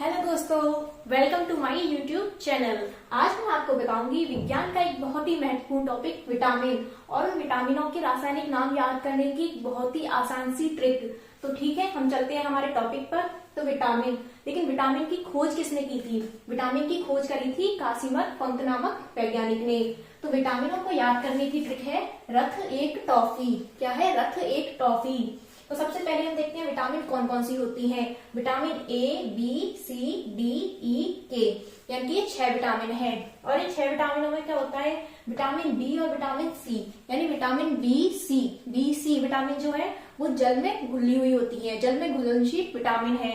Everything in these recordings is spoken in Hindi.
हेलो दोस्तों, welcome to my YouTube channel. आज मैं आपको बताऊंगी विज्ञान का एक बहुत ही महत्वपूर्ण टॉपिक विटामिन और उन विटामिनों के रासायनिक नाम याद करने की एक बहुत ही आसान सी ट्रिक। तो ठीक है, हम चलते हैं हमारे टॉपिक पर। तो विटामिन, लेकिन विटामिन की खोज किसने की थी? विटामिन की खोज करी थी कासिमर फंक नामक वैज्ञानिक ने। तो विटामिनों को याद करने की ट्रिक है रथ एक टॉफी। क्या है? रथ एक टॉफी। तो सबसे पहले हम देखते हैं विटामिन कौन कौन सी होती हैं। Vitamin A, B, C, D, E, K, यानी ये 6 विटामिन है। और इन 6 विटामिनों में क्या होता है? विटामिन बी और विटामिन सी, यानी विटामिन बी सी विटामिन जो है वो जल में घुली हुई होती है, जल में घुलनशील विटामिन है।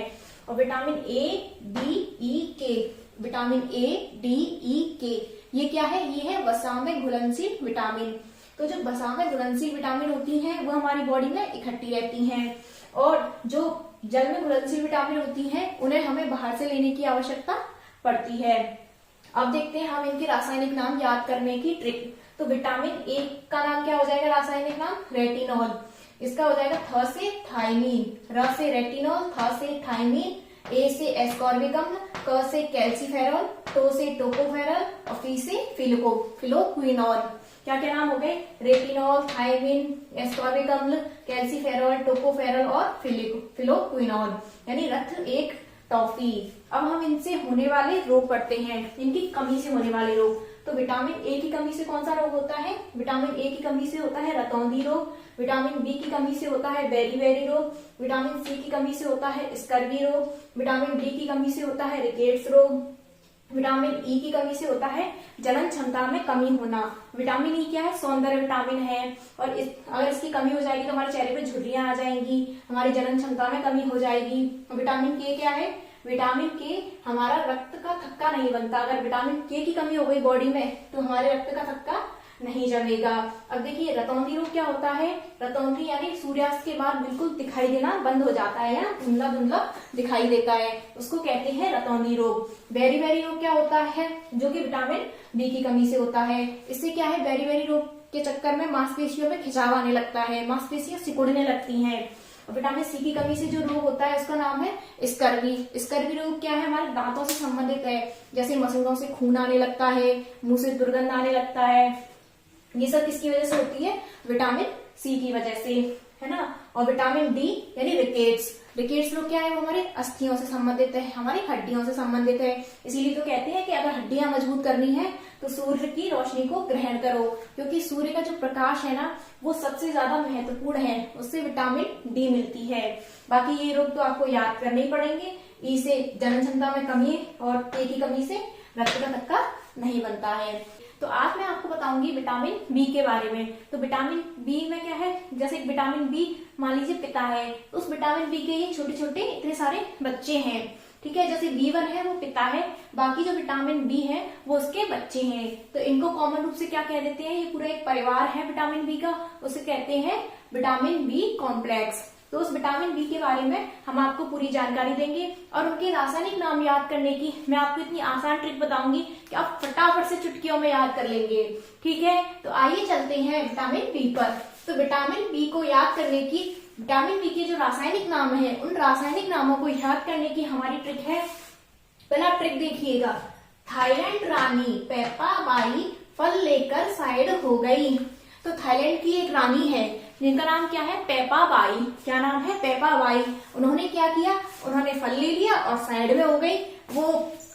और विटामिन ए, डी, ई, के, विटामिन ए, डी, ई, के, ये क्या है? ये है वसा में घुलनशील विटामिन। तो जो वसा में घुलनशील विटामिन होती हैं वो हमारी बॉडी में इकट्ठी रहती हैं, और जो जल में घुलनशील विटामिन होती हैं उन्हें हमें बाहर से लेने की आवश्यकता पड़ती है। अब देखते हैं हम इनके रासायनिक नाम याद करने की ट्रिक। तो विटामिन ए का नाम क्या हो जाएगा? रासायनिक नाम रेटिनॉल। इसका हो जाएगा थ से थायमीन, र से रेटिनॉल, थ से थायमीन, ए से एस्कॉर्बिक अम्ल, क से कैल्सीफेरॉल, टो से टोकोफेरॉल और फी से फिलोक्विनॉल। क्या क्या नाम हो गए? रेटिनॉल, थायमीन, एस्कॉर्बिक अम्ल, कैल्सीफेरॉल, टोकोफेरॉल और फिलोक्विनॉल, यानी रथ एक टॉफी। अब हम इनसे होने वाले रोग पढ़ते हैं, इनकी कमी से होने वाले रोग। तो विटामिन ए की कमी से कौन सा रोग होता है? विटामिन ए की कमी से होता है रतौंधी रोग। विटामिन बी की कमी से होता है बेरी रोग। विटामिन सी की कमी से होता है स्कर्वी रोग। विटामिन डी की कमी से होता है रिकेट्स रोग। विटामिन ई की कमी से होता है जनन क्षमता में कमी होना। विटामिन ई क्या है? सौंदर्य विटामिन है, और अगर इसकी कमी हो जाएगी तो हमारे चेहरे पे झुर्रियां आ जाएंगी, हमारी जनन क्षमता में कमी हो जाएगी। विटामिन के क्या है? विटामिन के हमारा रक्त का थक्का नहीं बनता। अगर विटामिन के की कमी हो गई बॉडी में तो हमारे रक्त का थक्का नहीं जमेगा। अब देखिए रतौंधी रोग क्या होता है? रतौंधी यानी सूर्यास्त के बाद बिल्कुल दिखाई देना बंद हो जाता है, या धुंधला धुंधला दिखाई देता है, उसको कहते हैं रतौंधी रोग। बेरी रोग क्या होता है? जो कि विटामिन बी की कमी से होता है। इससे क्या है? बेरी रोग के चक्कर में मांसपेशियों में खिंचाव आने लगता है, मांसपेशियां सिकुड़ने लगती हैं। और विटामिन सी की कमी से जो रोग होता है उसका नाम है स्कर्वी रोग। क्या है? हमारे दांतों से संबंधित है, जैसे मसूड़ों से खून आने लगता है, मुंह से दुर्गंध आने लगता है। ये सब किसकी वजह से होती है? विटामिन सी की वजह से, है ना। और विटामिन डी यानी रिकेट्स रोग क्या है? वो हमारे अस्थियों से संबंधित है, हमारी हड्डियों से संबंधित है। इसीलिए तो कहते हैं कि अगर हड्डियां मजबूत करनी है तो सूर्य की रोशनी को ग्रहण करो, क्योंकि सूर्य का जो प्रकाश है ना वो सबसे ज्यादा महत्वपूर्ण है, उससे विटामिन डी मिलती है। बाकी ये रोग तो आपको याद करने ही पड़ेंगे। ई से जनन क्षमता में कमी और के की कमी से रक्त का थक्का नहीं बनता है। तो आज मैं आपको बताऊंगी विटामिन बी के बारे में। तो विटामिन बी में क्या है? जैसे विटामिन बी मान लीजिए पिता है, तो उस विटामिन बी के ये छोटे छोटे इतने सारे बच्चे हैं, ठीक है। जैसे B1 है वो पिता है, बाकी जो विटामिन बी है वो उसके बच्चे हैं। तो इनको कॉमन रूप से क्या कह देते हैं? ये पूरा एक परिवार है विटामिन बी का, उसे कहते हैं विटामिन बी कॉम्प्लेक्स। तो उस विटामिन बी के बारे में हम आपको पूरी जानकारी देंगे, और उनके रासायनिक नाम याद करने की मैं आपको इतनी आसान ट्रिक बताऊंगी कि आप फटाफट से चुटकियों में याद कर लेंगे, ठीक है। तो आइए चलते हैं विटामिन बी पर। तो विटामिन बी को याद करने की, विटामिन बी के जो रासायनिक नाम है उन रासायनिक नामों को याद करने की हमारी ट्रिक है। पहला ट्रिक देखिएगा, थाईलैंड रानी पेपा बाई फल लेकर साइड हो गई। तो थाईलैंड की एक रानी है जिनका नाम क्या है? Peppa by. क्या नाम है? Peppa by. उन्होंने क्या किया? उन्होंने फल ले लिया और साइड में हो गई, वो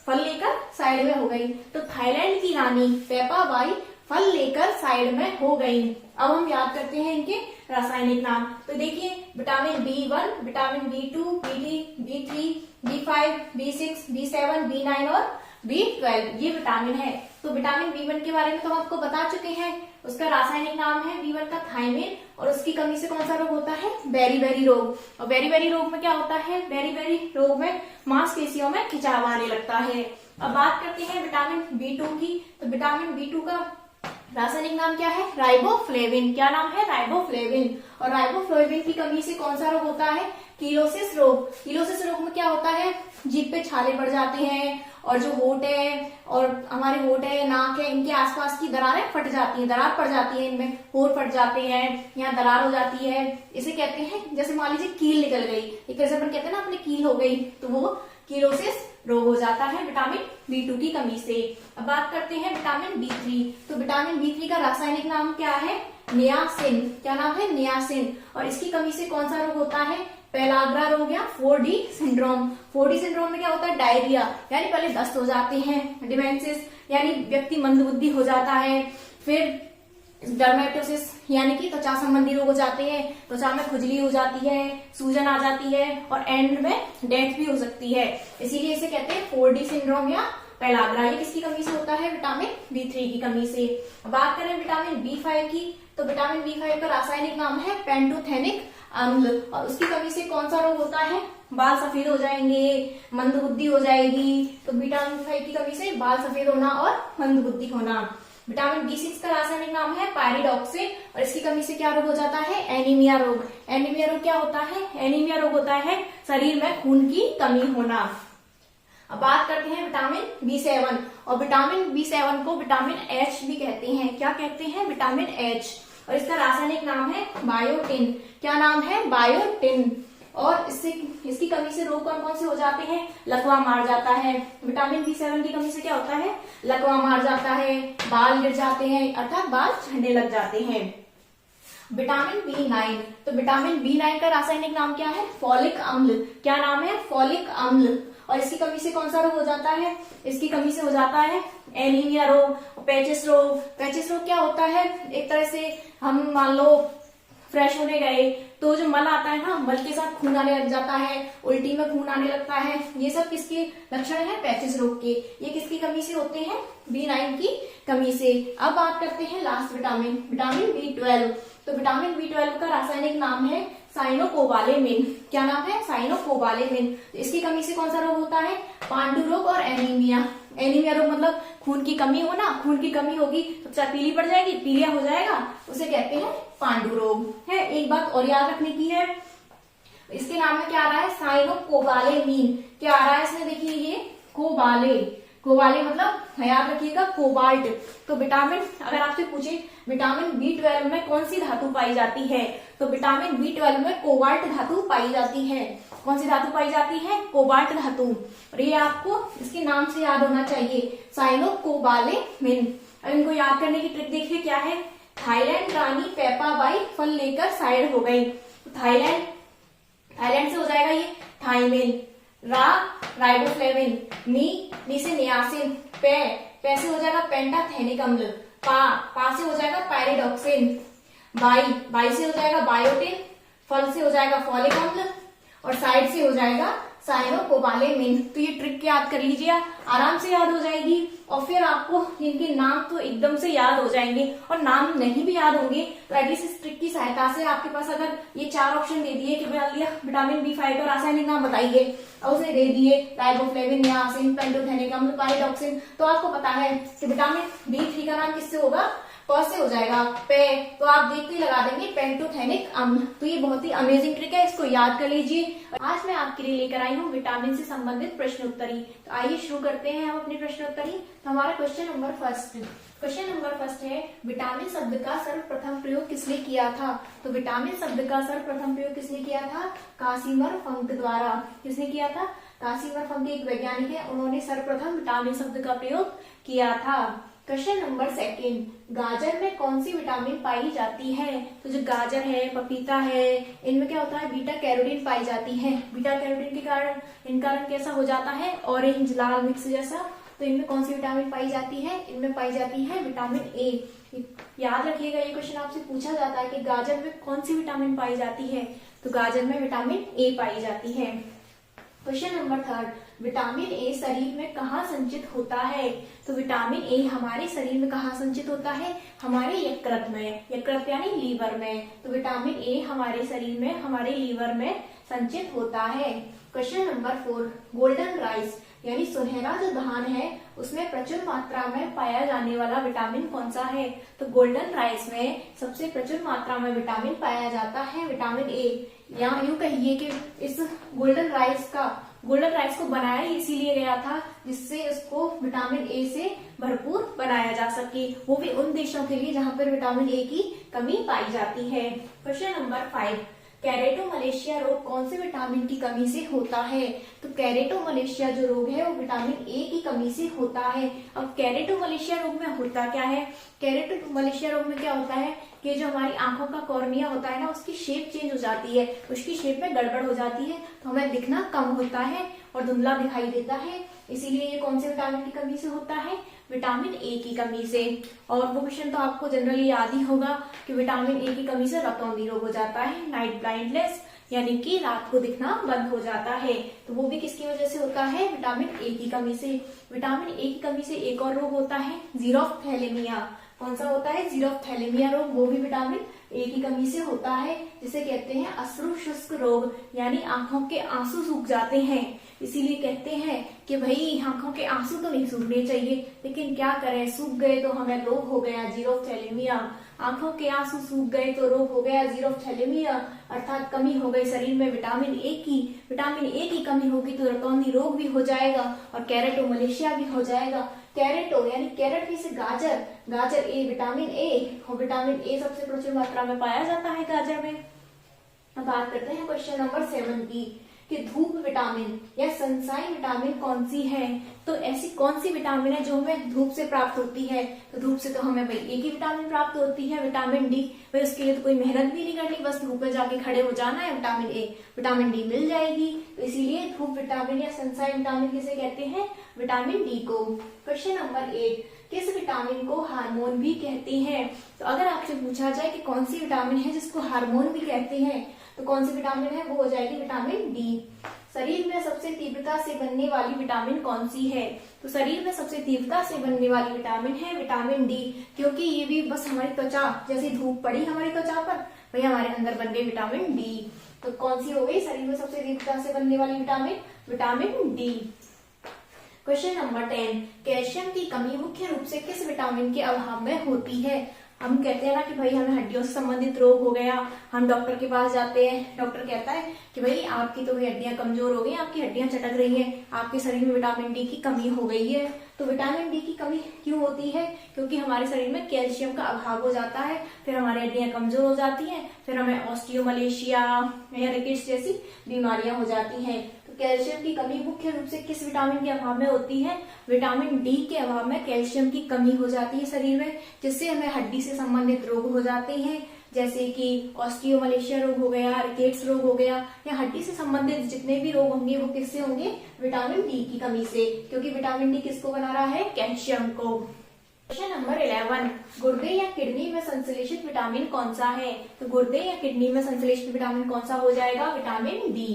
फल लेकर साइड में हो गई। तो थाईलैंड की रानी पेपा बाई फल लेकर साइड में हो गई। अब हम याद करते हैं इनके रासायनिक नाम। तो देखिए vitamin B1, vitamin B2, B3, B3, B5, B6, B7, B9 और B12 ये विटामिन है। तो विटामिन B1 के बारे में तो हम आपको बता चुके हैं, उसका रासायनिक नाम है B1 का थायमीन, और उसकी कमी से कौन सा रोग होता है? बेरी रोग। और बेरी रोग में क्या होता है? बेरी रोग में मांसपेशियों में खिंचाव आने लगता है। अब बात करते हैं विटामिन B2 की। तो विटामिन B2 का रासायनिक नाम क्या है? राइबोफ्लेविन। क्या नाम है? राइबोफ्लेविन। और राइबोफ्लेविन की कमी से कौन सा रोग होता है? कीलोसिस रोग। कीलोसिस रोग में क्या होता है? जीभ पे छाले पड़ जाते हैं, और जो होंठ है और हमारे होंठ है, नाक है, इनके आसपास की दरारें फट जाती हैं, दरार पड़ जाती है, इनमें होंठ फट जाते हैं, यहाँ दरार हो जाती है। इसे कहते हैं, जैसे मान लीजिए कील निकल गई, एक तरह से अपन कहते हैं ना अपनी कील हो गई, तो वो किरोसिस रोग हो जाता है विटामिन B2 की कमी से। अब बात करते हैं विटामिन B3। तो विटामिन B3 का रासायनिक नाम क्या है? नियासिन। क्या नाम है? नियासिन। और इसकी कमी से कौन सा रोग होता है? पेलाग्रा रोग या 4D सिंड्रोम। 4D सिंड्रोम में क्या होता है? डायरिया, यानी पहले दस्त हो जाते हैं, डिमेंसिस यानी व्यक्ति मंदबुद्धि हो जाता है, फिर डर्मेटोसिस यानी कि त्वचा संबंधी रोग हो जाते हैं, त्वचा में खुजली हो जाती है, सूजन आ जाती है और एंड में डेथ भी हो सकती है। इसीलिए इसे कहते हैं 4D सिंड्रोम या पेलाग्रा। ये किसकी कमी से होता है? विटामिन B3 की कमी से। बात करें विटामिन B5 की, तो विटामिन B5 का रासायनिक नाम है पेंटोथेनिक अम्ल। और उसकी कमी से कौन सा रोग होता है? बाल सफेद हो जाएंगे, मंदबुद्धि हो जाएगी। तो विटामिन B5 की कमी से बाल सफेद होना और मंदबुद्धि होना। विटामिन B6 का रासायनिक नाम है पायरिडॉक्सिन। और इसकी कमी से क्या रोग हो जाता है? एनीमिया रोग। एनीमिया रोग क्या होता है? एनीमिया रोग होता है शरीर में खून की कमी होना। अब बात करते हैं विटामिन B7। और विटामिन B7 को विटामिन H भी कहते हैं। क्या कहते हैं? Vitamin H। और इसका रासायनिक नाम है बायोटिन। क्या नाम है? बायोटिन। और इसकी कमी से रोग कौन कौन से हो जाते हैं? लकवा मार जाता है। विटामिन B7 की कमी से क्या होता है? लकवा मार जाता है, बाल गिर जाते हैं, अर्थात बाल झड़ने लग जाते हैं। Vitamin B9। तो विटामिन B9 का रासायनिक नाम क्या है? फॉलिक अम्ल। क्या नाम है? फॉलिक अम्ल। और इसकी कमी से कौन सा रोग हो जाता है? इसकी कमी से हो जाता है एनीमिया रोग, पैचिस रोग। पैचिस रोग क्या होता है? एक तरह से हम मान लो फ्रेश होने गए तो जो मल आता है ना, मल के साथ खून आने लग जाता है, उल्टी में खून आने लगता है। ये सब किसके लक्षण है? पैचिस रोग के। ये किसकी कमी से होते हैं? B9 की कमी से। अब बात करते हैं लास्ट विटामिन, विटामिन B12। तो विटामिन B12 का रासायनिक नाम है साइनोकोबालेमिन। क्या नाम है? साइनोकोबालेमिन। इसकी कमी से कौन सा रोग होता है? पांडु रोग और एनीमिया। एनीमिया रोग मतलब खून की कमी होना। खून की कमी होगी तो त्वचा पीली पड़ जाएगी, पीलिया हो जाएगा, उसे कहते हैं पांडु रोग। है एक बात और याद रखने की है, इसके नाम में क्या आ रहा है? साइनोकोबालेमिन। क्या आ रहा है इसमें? देखिए ये कोबाले। कोबाले मतलब याद रखिएगा कोबाल्ट। तो विटामिन, अगर आपसे पूछे विटामिन B12 में कौन सी धातु पाई जाती है, तो विटामिन B12 में कोबाल्ट धातु पाई जाती है। कौन सी धातु पाई जाती है? कोबाल्ट धातु। और ये आपको इसके नाम से याद होना चाहिए, साइनोकोबालेमिन। अब इनको याद करने की ट्रिक देखिए क्या है। थाईलैंड रानी पेपाबाई फल लेकर साइड हो गई। थाईलैंड से हो जाएगा ये थाइमिन, राइबोफ्लेविन, नी से नियासिन, पे से हो जाएगा पेंटाथेनिक अम्ल, पा से हो जाएगा पायरिडॉक्सिन, बाई से हो जाएगा बायोटिन, फल से हो जाएगा फॉलिक अम्ल और साइड से हो जाएगा साइनोकोबालेमिन। तो ये ट्रिक याद कर लीजिए, आराम से याद हो जाएगी। और फिर आपको इनके नाम तो एकदम से याद हो जाएंगे, और नाम नहीं भी याद होंगे तो एटलीस्ट इस ट्रिक की सहायता से आपके पास अगर ये 4 ऑप्शन दे दिए कि भैया विटामिन B5 का रासायनिक नाम बताइए और उसे दे दिए राइबोफ्लेविन, नियासिन, पेंटोथेनिक अम्ल, पायरिडॉक्सिन, तो आपको पता है कि विटामिन B3 का नाम किससे होगा? प से हो जाएगा, पे। तो आप देख के लगा देंगे पेंटोथेनिक अम्ल। तो ये बहुत ही अमेजिंग ट्रिक है, इसको याद कर लीजिए। आज मैं आपके लिए लेकर आई हूँ विटामिन से संबंधित प्रश्न उत्तरी। तो आइए शुरू करते हैं हम अपनी प्रश्न उत्तरी। तो हमारा क्वेश्चन नंबर फर्स्ट है, विटामिन शब्द का सर्वप्रथम प्रयोग किसने किया था? तो विटामिन शब्द का सर्वप्रथम प्रयोग किसने किया था? कासिमर फंक द्वारा। किसने किया था? कासिमर फंक एक वैज्ञानिक है, उन्होंने सर्वप्रथम विटामिन शब्द का प्रयोग किया था। क्वेश्चन नंबर 2, गाजर में कौन सी विटामिन पाई जाती है? तो जो गाजर है, पपीता है, इनमें क्या होता है? बीटा कैरोटीन पाई जाती है। बीटा कैरोटीन के कारण इनका रंग कैसा हो जाता है? ऑरेंज लाल मिक्स जैसा। तो इनमें कौन सी विटामिन पाई जाती है? इनमें पाई जाती है विटामिन ए। याद रखिएगा, ये क्वेश्चन आपसे पूछा जाता है कि गाजर में कौन सी विटामिन पाई जाती है, तो गाजर में विटामिन ए पाई जाती है। क्वेश्चन नंबर 3, विटामिन ए शरीर में कहाँ संचित होता है? तो विटामिन ए हमारे शरीर में कहाँ संचित होता है? हमारे यकृत में, यकृत यानी लीवर में। तो विटामिन ए हमारे शरीर में, हमारे लीवर में संचित होता है। क्वेश्चन नंबर 4, गोल्डन राइस यानी सुनहरा जो धान है उसमें प्रचुर मात्रा में पाया जाने वाला विटामिन कौन सा है? तो गोल्डन राइस में सबसे प्रचुर मात्रा में विटामिन पाया जाता है विटामिन ए। या यूं कहिए कि इस गोल्डन राइस को बनाया इसीलिए गया था जिससे इसको विटामिन ए से भरपूर बनाया जा सके, वो भी उन देशों के लिए जहां पर विटामिन ए की कमी पाई जाती है। क्वेश्चन नंबर 5, कैरेटोमलेशिया रोग कौन से विटामिन की कमी से होता है? तो कैरेटोमलेशिया जो रोग है वो विटामिन ए की कमी से होता है। अब कैरेटोमलेशिया रोग में होता क्या है? कैरेटोमलेशिया रोग में क्या होता है कि जो हमारी आंखों का कॉर्निया होता है ना, उसकी शेप चेंज हो जाती है, उसकी शेप में गड़बड़ हो जाती है, तो हमें दिखना कम होता है और धुंधला दिखाई देता है। इसीलिए ये कौन से विटामिन की कमी से होता है? विटामिन ए की कमी से। और वो क्वेश्चन तो आपको जनरली याद ही होगा कि विटामिन ए की कमी से रतौंधी रोग हो जाता है, नाइट ब्लाइंडनेस, यानी कि रात को दिखना बंद हो जाता है। तो वो भी किसकी वजह से होता है? विटामिन ए की कमी से। विटामिन ए की कमी से एक और रोग होता है ज़ीरोफ्थैलेमिया। कौन सा होता है? ज़ीरोफ्थैलेमिया रोग। वो भी विटामिन ए की कमी से होता है, जिसे कहते हैं अश्रु शुष्क रोग, यानी आंखों के आंसू सूख जाते हैं। इसीलिए कहते हैं कि भाई आंखों के आंसू तो नहीं सूखने चाहिए, लेकिन क्या करें, सूख गए तो हमें रोग हो गया ज़ीरोफ्थैलेमिया। आंखों के आंसू सूख गए तो रोग हो गया ज़ीरोफ्थैलेमिया, अर्थात कमी हो गई शरीर में विटामिन ए की। विटामिन ए की कमी होगी तो रतौंधी रोग भी हो जाएगा और कैरेटोमलेशिया भी हो जाएगा। कैरेटो यानी कैरेट की से गाजर, गाजर ए विटामिन ए, और विटामिन ए सबसे प्रचुर मात्रा में पाया जाता है गाजर में। अब बात करते हैं क्वेश्चन नंबर 7 की कि धूप विटामिन या सनशाइन विटामिन कौन सी है? तो ऐसी कौन सी विटामिन है जो हमें धूप से प्राप्त होती है? तो धूप से तो हमें भाई ए की विटामिन प्राप्त होती है, विटामिन डी। भाई उसके लिए तो कोई मेहनत भी नहीं करनी, बस धूप में जाके खड़े हो जाना है, विटामिन ए विटामिन डी मिल जाएगी। तो इसीलिए धूप विटामिन या सनशाइन विटामिन किसे कहते हैं? विटामिन डी को। क्वेश्चन नंबर 8, किस विटामिन को हार्मोन भी कहते हैं? तो अगर आपसे पूछा जाए कि कौन सी विटामिन है जिसको हार्मोन भी कहते हैं, तो कौन सी विटामिन है? वो हो जाएगी विटामिन डी। शरीर में सबसे तीव्रता से बनने वाली विटामिन कौन सी है? तो शरीर में सबसे तीव्रता से बनने वाली विटामिन है विटामिन डी, क्योंकि ये भी बस हमारी त्वचा, जैसी धूप पड़ी हमारी त्वचा पर, वही हमारे अंदर बन गई विटामिन डी। तो कौन सी हो गई शरीर में सबसे तीव्रता से बनने वाली vitamin? Vitamin D. Question number 10, calcium की कमी मुख्य रूप से किस विटामिन के अभाव में होती है? हम कहते हैं ना कि भाई हमें हड्डियों से संबंधित रोग हो गया, हम डॉक्टर के पास जाते हैं, डॉक्टर कहता है कि भाई आपकी तो हड्डियां कमजोर हो गई, आपकी हड्डियां चटक रही हैं, आपके शरीर में विटामिन डी की कमी हो गई है। तो विटामिन डी की कमी क्यों होती है? क्योंकि हमारे शरीर में कैल्शियम का अभाव हो जाता है, फिर हमारी हड्डियां कमजोर हो जाती हैं, फिर हमें ऑस्टियोमलेशिया या रिकेट्स जैसी बीमारियां हो जाती हैं। तो कैल्शियम की कमी मुख्य रूप से किस विटामिन के अभाव में होती है? विटामिन डी के अभाव में कैल्शियम की कमी हो जाती है शरीर में, जिससे हमें हड्डी से संबंधित रोग हो जाते हैं, जैसे कि ऑस्टियोमलेशिया रोग हो गया, रिकेट्स रोग हो गया, या हड्डी से संबंधित जितने भी रोग होंगे वो किससे होंगे? विटामिन डी की कमी से, क्योंकि विटामिन डी किसको बना रहा है? कैल्शियम को। क्वेश्चन नंबर 11, गुर्दे या किडनी में संश्लेषित विटामिन कौन सा है? तो गुर्दे या किडनी में संश्लेषित विटामिन कौन सा हो जाएगा? Vitamin D.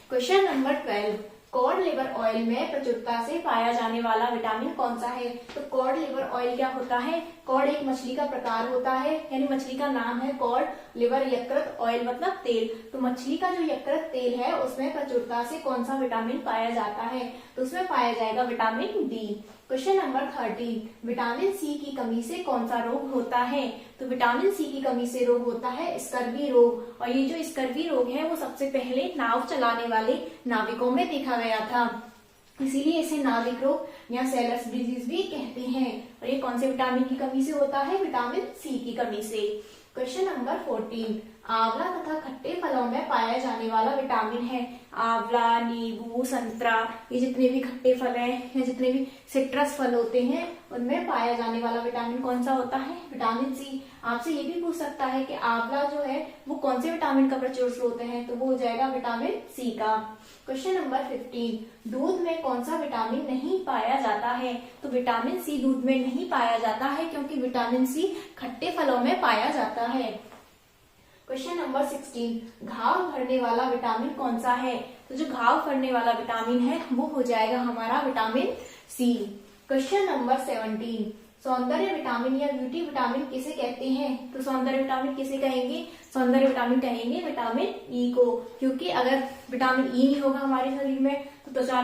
Question number 12, cod liver oil में प्रचुरता से पाया जाने वाला विटामिन कौन सा है? तो कॉड लिवर ऑयल क्या होता है? कॉड एक मछली का प्रकार होता है, यानी मछली का नाम है कॉड लिवर यकृत ऑयल, मतलब तेल। तो मछली का जो यकृत तेल है उसमें प्रचुरता से कौन सा विटामिन पाया जाता है? तो उसमें पाया जाएगा vitamin D. Question number 13, vitamin C की कमी से कौन सा रोग होता है? तो विटामिन सी की कमी से रोग होता है स्कर्वी रोग, और ये जो स्कर्वी रोग है वो सबसे पहले नाव चलाने वाले नाविकों में देखा गया था, इसीलिए इसे नाविक रोग या सेलर्स डिजीज भी कहते हैं। और ये कौन से विटामिन की कमी से होता है? विटामिन सी की कमी से। क्वेश्चन नंबर 14, आंवला तथा खट्टे फलों में पाया जाने वाला विटामिन है। आंवला, नींबू, संतरा, ये जितने भी खट्टे फल हैं या जितने भी सिट्रस फल होते हैं उनमें पाया जाने वाला विटामिन कौन सा होता है? Vitamin C. आपसे ये भी पूछ सकता है कि आंवला जो है वो कौन से विटामिन का प्रचुर स्रोत है? तो वो हो जाएगा विटामिन सी का। क्वेश्चन नंबर 15, दूध में कौन सा विटामिन नहीं पाया जाता है? तो विटामिन सी दूध में नहीं पाया जाता है, क्योंकि विटामिन सी खट्टे फलों में पाया जाता है। क्वेश्चन नंबर 16, घाव भरने वाला विटामिन कौन सा है? तो जो घाव भरने वाला विटामिन है वो हो जाएगा हमारा विटामिन सी। क्वेश्चन नंबर 17, सौंदर्य विटामिन या ब्यूटी विटामिन किसे कहते हैं? तो सौंदर्य विटामिन किसे कहेंगे? सौंदर्य विटामिन कहेंगे विटामिन ई को, क्योंकि अगर विटामिन ई नहीं होगा हमारे शरीर में तो त्वचा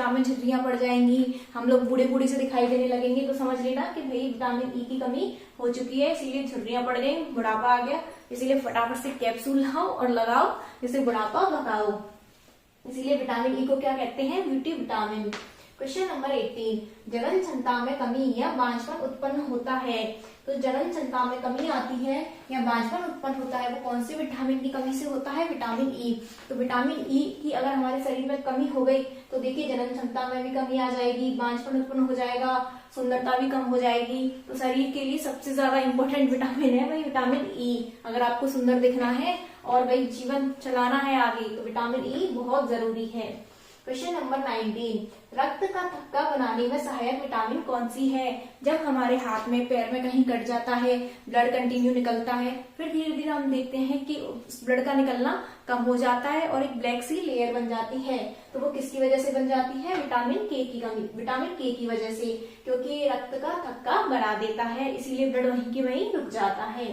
में झुर्रियां पड़ जाएंगी, हम लोग बूढ़े बूढ़े से दिखाई देने लगेंगे। तो समझ लेना कि भाई विटामिन ई की कमी हो चुकी है, इसीलिए झुर्रियां पड़ गई, बुढ़ापा आ गया। इसीलिए फटाफट से कैप्सूल लाओ और लगाओ, जिससे बुढ़ापा भगाओ। इसीलिए विटामिन ई को क्या कहते हैं? Beauty vitamin. क्वेश्चन नंबर 18, जनन क्षमता में कमी या बांझपन उत्पन्न होता है। तो जनन क्षमता में कमी आती है या बांझपन उत्पन्न होता है, वो कौन से विटामिन की कमी से होता है? Vitamin E. तो विटामिन ई की अगर हमारे शरीर में कमी हो गई तो देखिए जनन क्षमता में भी कमी आ जाएगी, बांझपन उत्पन्न हो जाएगा, सुंदरता भी कम हो जाएगी। तो शरीर के लिए सबसे ज्यादा इंपॉर्टेंट विटामिन है वही विटामिन ई। अगर आपको सुंदर दिखना है और वही जीवन चलाना है आगे तो विटामिन ई बहुत जरूरी है। क्वेश्चन नंबर 19, रक्त का थक्का बनाने में सहायक विटामिन कौन सी है? जब हमारे हाथ में पैर में कहीं कट जाता है, ब्लड कंटिन्यू निकलता है, फिर धीरे धीरे हम देखते हैं कि ब्लड का निकलना कम हो जाता है और एक ब्लैक सी लेयर बन जाती है, तो वो किसकी वजह से बन जाती है? विटामिन के की कमी, विटामिन के की वजह से, क्योंकि रक्त का थक्का बढ़ा देता है, इसीलिए ब्लड वहीं की वहीं रुक जाता है।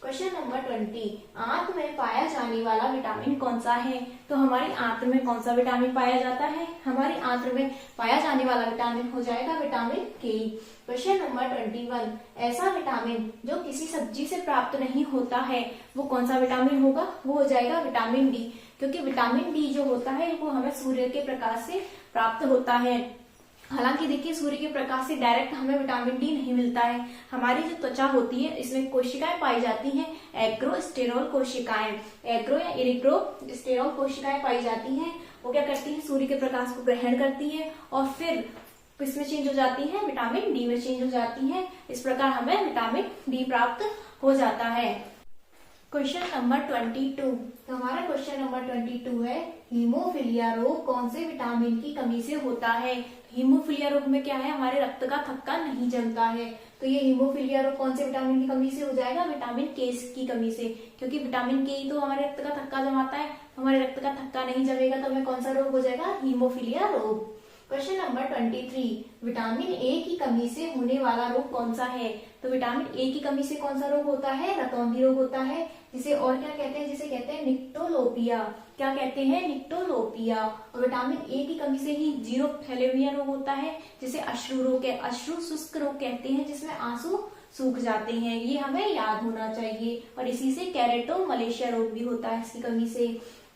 क्वेश्चन नंबर 20, आंत में पाया जाने वाला विटामिन कौन सा है? तो हमारी आंत में कौन सा विटामिन पाया जाता है? हमारी आंत में पाया जाने वाला विटामिन हो जाएगा विटामिन के। क्वेश्चन नंबर 21, ऐसा विटामिन जो किसी सब्जी से प्राप्त नहीं होता है वो कौन सा विटामिन होगा? वो हो जाएगा विटामिन डी, क्योंकि विटामिन डी जो होता है वो हमें सूर्य के प्रकाश से प्राप्त होता है। हालांकि देखिए सूर्य के प्रकाश से डायरेक्ट हमें विटामिन डी नहीं मिलता है। हमारी जो त्वचा होती है इसमें कोशिकाएं पाई जाती हैं, एग्रोस्टेरोल कोशिकाएं, एग्रो या इरिग्रोस्टेरोल कोशिकाएं पाई जाती हैं। वो क्या करती हैं? सूर्य के प्रकाश को ग्रहण करती है और फिर किसमें चेंज हो जाती है? विटामिन डी में चेंज हो जाती है। इस प्रकार हमें विटामिन डी प्राप्त हो जाता है। क्वेश्चन नंबर 22, तो हमारा क्वेश्चन नंबर 22 है, हीमोफीलिया रोग कौन से विटामिन की कमी से होता है? हीमोफीलिया रोग में क्या है? हमारे रक्त का थक्का नहीं जमता है, तो ये हीमोफीलिया रोग कौन से विटामिन की कमी से हो जाएगा? विटामिन के की कमी से, क्योंकि विटामिन के ही तो हमारे रक्त का थक्का जमाता है। हमारे रक्त का थक्का नहीं जमेगा तो हमें कौन सा रोग हो जाएगा? हीमोफीलिया रोग। क्वेश्चन नंबर 23, विटामिन ए की कमी से होने वाला रोग कौन सा है? तो विटामिन ए की कमी से कौन सा रोग होता है? रतौंधी रोग होता है, जिसे और क्या कहते हैं? जिसे कहते हैं निक्टोलोपिया। क्या कहते हैं? निक्टोलोपिया। और विटामिन ए की कमी से ही जीरोथैलेमिया रोग होता है, जिसे अश्रु रोग, अश्रु शुष्क रोग कहते हैं, जिसमें आंसू सूख जाते हैं। ये हमें याद होना चाहिए। और इसी से कैरेटोमलेशिया रोग भी होता है इसकी कमी से।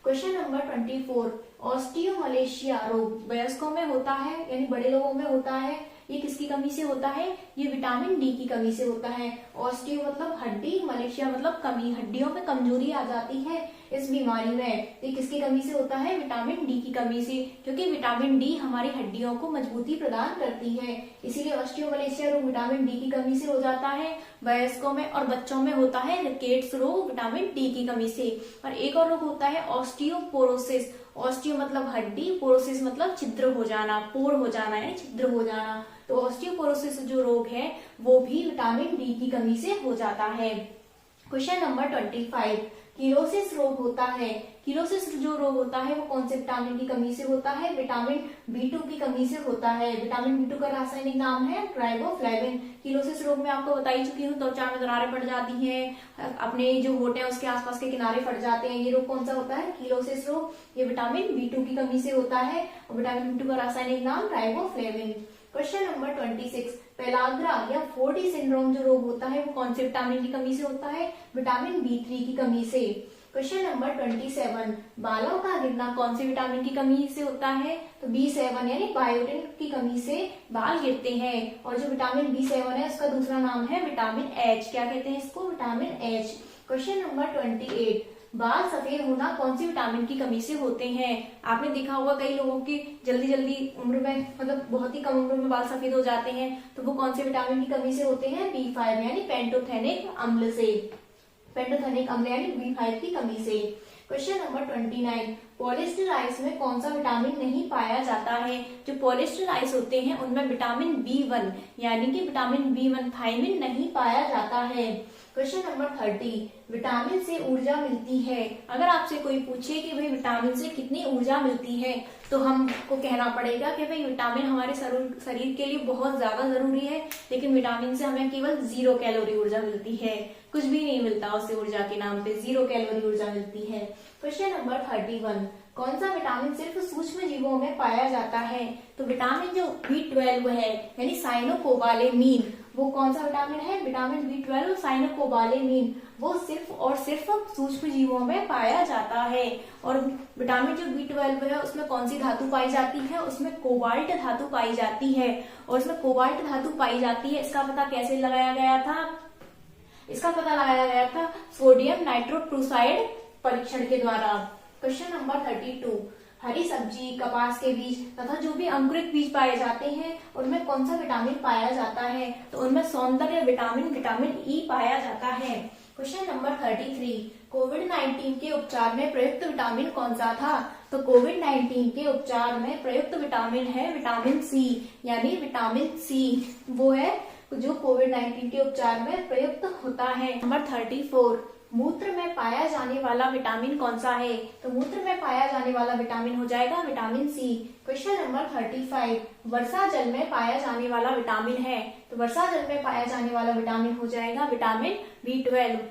क्वेश्चन नंबर 24, ऑस्टियोमलेशिया रोग वयस्कों में होता है, यानी बड़े लोगों में होता है। ये किसकी कमी से होता है? ये विटामिन डी की कमी से होता है। ऑस्टियो मतलब हड्डी, मलेशिया मतलब कमी, हड्डियों में कमजोरी आ जाती है इस बीमारी में। ये किसकी कमी से होता है? विटामिन डी की कमी से, क्योंकि विटामिन डी हमारी हड्डियों को मजबूती प्रदान करती है। इसीलिए ऑस्टियोमलेशिया रोग विटामिन डी की कमी से हो जाता है वयस्कों में। और बच्चों में होता है रिकेट्स रोग विटामिन डी की कमी से। और एक और रोग होता है ऑस्टियोपोरोसिस। ऑस्टियो मतलब हड्डी, पोरोसिस मतलब छिद्र हो जाना, पोर हो जाना यानी छिद्र हो जाना। तो ऑस्टियोपोरोसिस जो रोग है वो भी विटामिन डी की कमी से हो जाता है। क्वेश्चन नंबर 25, किलोसिस रोग होता है। किलोसिस जो रोग होता है वो कौन से विटामिन की कमी से होता है? विटामिन B2 की कमी से होता है। विटामिन B2 का रासायनिक नाम है राइबोफ्लेविन। किलोसिस रोग में आपको बता ही चुकी हूँ, त्वचा में दरारें पड़ जाती हैं, अपने जो होंठ है उसके आसपास के किनारे फट जाते हैं। ये रोग कौन सा होता है? किलोसिस रोग। ये विटामिन B2 की कमी से होता है और विटामिन B2 का रासायनिक नाम राइबोफ्लेविन। क्वेश्चन नंबर 26, पेलाग्रा या 4D सिंड्रोम जो रोग होता है वो कौन से विटामिन की कमी से होता है? विटामिन B3 की कमी से। क्वेश्चन नंबर 27, बालों का गिरना कौन से विटामिन की कमी से होता है? तो B7 यानी बायोटिन की कमी से बाल गिरते हैं। और जो विटामिन B7 है उसका दूसरा नाम है विटामिन H। क्या कहते हैं इसको? Vitamin H। क्वेश्चन नंबर 28, बाल सफेद होना कौन सी विटामिन की कमी से होते हैं? आपने देखा होगा कई लोगों की जल्दी जल्दी उम्र में, मतलब बहुत ही कम उम्र में बाल सफेद हो जाते हैं, तो वो कौन से विटामिन की कमी से होते हैं? B5 यानी पेंटोथेनिक अम्ल से, पेंटोथेनिक अम्ल यानी B5 की कमी से। क्वेश्चन नंबर 29, पॉलिस्टर राइस में कौन सा विटामिन नहीं पाया जाता है? जो पॉलिस्टर राइस होते हैं उनमें विटामिन B1 यानी कि विटामिन B1 थायमिन नहीं पाया जाता है। क्वेश्चन नंबर 30, विटामिन से ऊर्जा मिलती है। अगर आपसे कोई पूछे कि भाई विटामिन से कितनी ऊर्जा मिलती है तो हमको कहना पड़ेगा कि भाई विटामिन हमारे शरीर के लिए बहुत ज्यादा जरूरी है, लेकिन विटामिन से हमें केवल 0 कैलोरी ऊर्जा मिलती है, कुछ भी नहीं मिलता उससे ऊर्जा के नाम पे, 0 कैलोरी ऊर्जा मिलती है। क्वेश्चन नंबर 31, कौन सा विटामिन सिर्फ सूक्ष्म जीवों में पाया जाता है? तो विटामिन जो B12 है यानी साइनोकोबालेमीन वो कौन सा विटामिन है? Vitamin B12 साइनोकोबालेमिन। वो सिर्फ और सिर्फ सूक्ष्म जीवों में पाया जाता है। और विटामिन जो B12 है उसमें कौन सी धातु पाई जाती है? उसमें कोबाल्ट धातु पाई जाती है। और उसमें कोबाल्ट धातु पाई जाती है, इसका पता कैसे लगाया गया था? इसका पता लगाया गया था सोडियम नाइट्रोक्लोराइड परीक्षण के द्वारा। क्वेश्चन नंबर 32, हरी सब्जी, कपास के बीज तथा जो भी अंकुरित बीज पाए जाते हैं उनमें कौन सा विटामिन पाया जाता है? तो उनमें सौंदर्य विटामिन विटामिन ई पाया जाता है। क्वेश्चन नंबर 33, कोविड-19 के उपचार में प्रयुक्त विटामिन कौन सा था? तो कोविड-19 के उपचार में प्रयुक्त विटामिन है विटामिन सी, यानी विटामिन सी वो है जो कोविड-19 के उपचार में प्रयुक्त होता है। नंबर 34, मूत्र में पाया जाने वाला विटामिन कौन सा है? तो मूत्र में पाया जाने वाला विटामिन हो जाएगा विटामिन सी। क्वेश्चन नंबर 35, वर्षा जल में पाया जाने वाला विटामिन है? तो वर्षा जल में पाया जाने वाला विटामिन हो जाएगा विटामिन B12।